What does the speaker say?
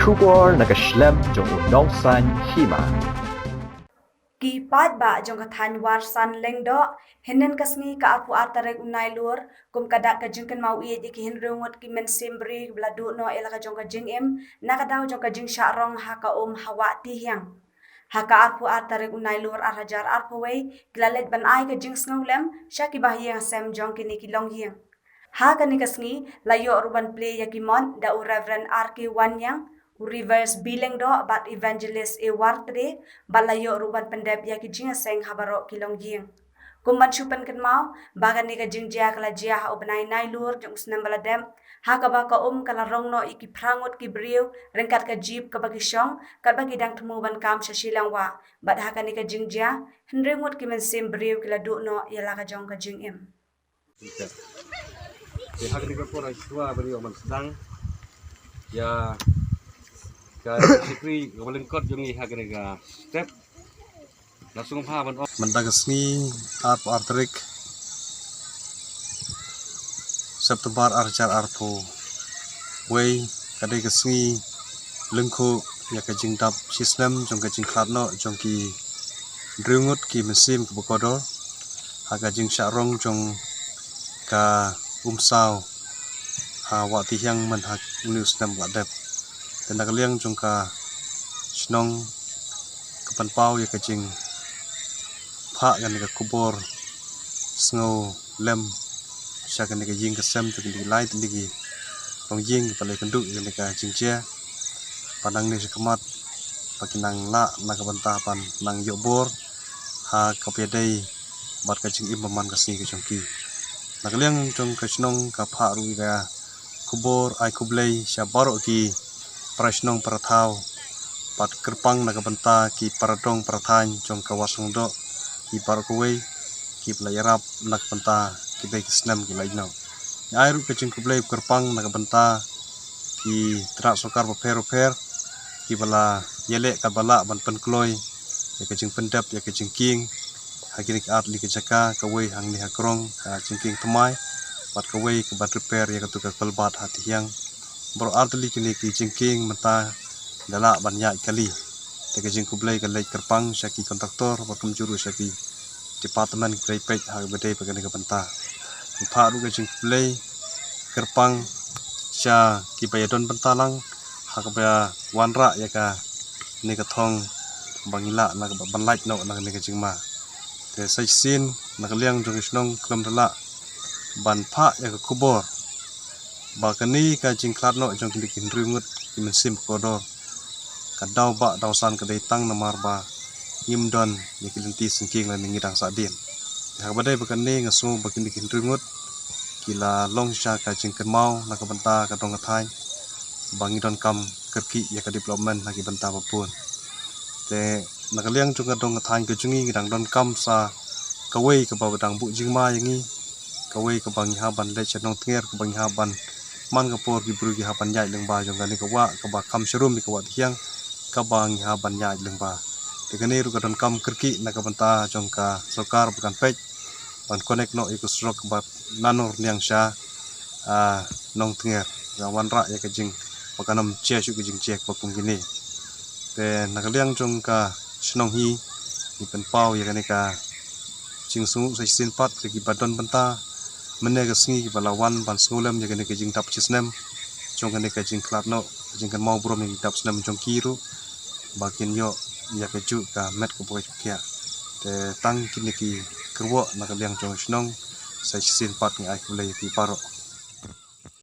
kubor nakaslem jong udongsan hima. Kipat ba jong kathan war san lengdo henen kasni ka apu atarek unai lur kum kada ka jingkan mau ie di ki hinrungut ki men simbri bladu no ela ka jong ka jing em na ka daw jong ka jing syarong ha ka hawa ti hyang haka apu atarek unai lur arajar arpu wei glalet ban ai ka jing sngaulem syaki bahia sem jong kini ki long hiang ha ka ni kasni layo ruban play yakimon da reverend RK Wanyang reverse bileng do bat evangelist e wartre balayo ruban pendep ya ki jinga seng habaro kilong jing kumban chupan kan mau bagan ni ka jingjia kala jia ha obnai nai lur jong usnam baladem ha ka ba ka kala rong no iki prangut ki briu rengkat ka jeep ka bagi syong ka bagi dang temu ban kam shashilang wa bat ha ka ni ka jingjia henrengut ki men sim briu kila du no yala ka jong ka jing em di hak di kapor tua beri oman sedang ya ka sikri gabalengkot jongi hak ga step langsung pahaban mendagasni arpo artrik September arcar arpo wei kadai gasni lengko ya ka jingdap sistem jong ka jingklatno jong ki drungut ki mesim ke bokodol haga jing syarong jong ka umsau ha wa ti hyang man hak news nam ladep dan nakaliang jong ka snong kapan pau ya ka jing pha gan ka kubor snow lem sya kan ka jing ka sem tu di lai tu di rong jing ka le kenduk gan ka jing chia panang ni sekamat pakinang la na ka banta pan nang yo bor ha ka pedai bat ka jing imaman ka sni ka jongki nakaliang jong ka snong ka pha ru ga kubor ai kublei sya baro ki prasnong parathau pat kerpang na ka banta ki paradong parathan jong ka wasong do ki parkowei ki playarap nak banta ki bai kisnam ki laino ai ru ka jing kublei kerpang na ka banta ki tra sokar ba fer ki bala yele ka bala ban penkloi ya ka jing pendap ya ka jing king hakini ka atli ka jaka ka wei hang ni hakrong ka jing king tmai pat ka wei ka bat repair ya ka tu ka kalbat hati yang bro atli kini ki jing king mata dala ban ya kali te ka jing kublei ka lek kerpang syaki kontraktor ba kumjuru syaki departemen grepek ha bedai pagani ka banta pa ru ka jing kublei kerpang sya ki bayadon bentalang ha ka ba wanra ya ka ni ka thong bangila na ka ban like no na ni ka jing ma te sai sin nakaliang jong isnong klam dala ban pha ya ka kubor ba kani ka jing klatno jong ki kin rungut ki mensim kodor ka daw ba daw san ka dai tang namar ba ngimdon ni ki lenti singking la ningi dang sa din ha badai ba kani ngasu ba kin rungut kila long sha ka jing ken mau na ka banta ka dong thai bangi don kam kerki ya ka development na ki banta papun te nakaliang jong ka dong thai ka jungi ngidang don kam sa kawei ka ba dang bu jingma yangi kawei ka bangi haban le chenong tnger ka bangi haban man ka por ki bru ki haban yai leng ba jong ka ni ka wa ka ba kam serum ni ka wa thiang ka bangi haban yai leng ba te ka ni ru ka don kam kerki na ka banta jong ka sokar bukan pek ban connect no ikus rok ba nanor niang sha nong tnger ga wan ra ya ka jing pakanam che shu ki jing chek pa kum gini te nakaliang jong ka snong hi ni pen pau ya ka ni ka jing sungu sai sin pat ki badon banta mene ka sngi ki balawan ban sngolem ya ka ni ka jing tap chisnem jong ka ni ka jing klat no jing kan mau brom ni tap snem jong kiru bakin yo ya ka ju ka met ko boy kya te tang kini ki kerwo nakaliang jong snong sai sin pat ngai kulai ki paro